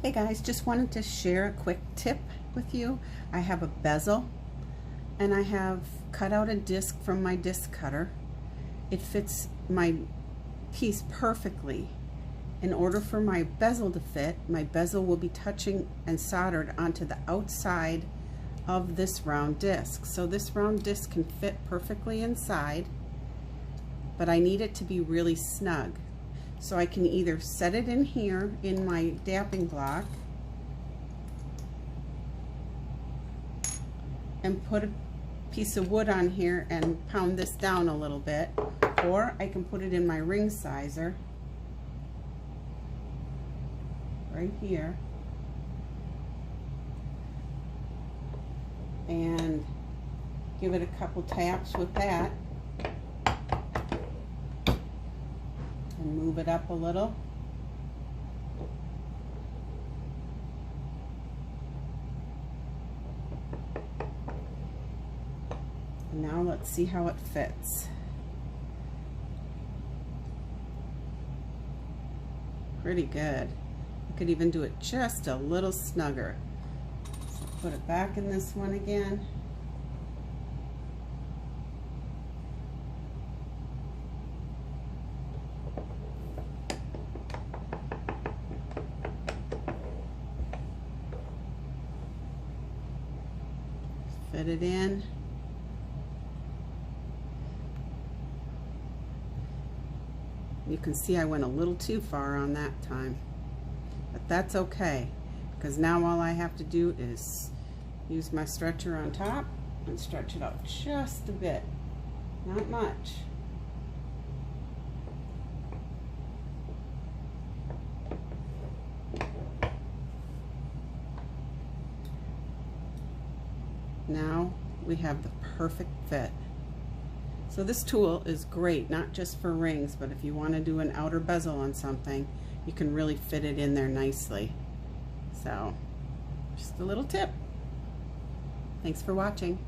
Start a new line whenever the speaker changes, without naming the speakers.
Hey guys, just wanted to share a quick tip with you. I have a bezel and I have cut out a disc from my disc cutter. It fits my piece perfectly. In order for my bezel to fit, my bezel will be touching and soldered onto the outside of this round disc. So this round disc can fit perfectly inside, but I need it to be really snug. So I can either set it in here in my dapping block and put a piece of wood on here and pound this down a little bit, or I can put it in my ring sizer right here and give it a couple taps with that and move it up a little. And now let's see how it fits. Pretty good. I could even do it just a little snugger. So put it back in this one again. Fit it in. You can see I went a little too far on that time, but that's okay, because now all I have to do is use my stretcher on top and stretch it out just a bit, not much. Now we have the perfect fit. So this tool is great, not just for rings, but if you want to do an outer bezel on something, you can really fit it in there nicely. So, just a little tip. Thanks for watching.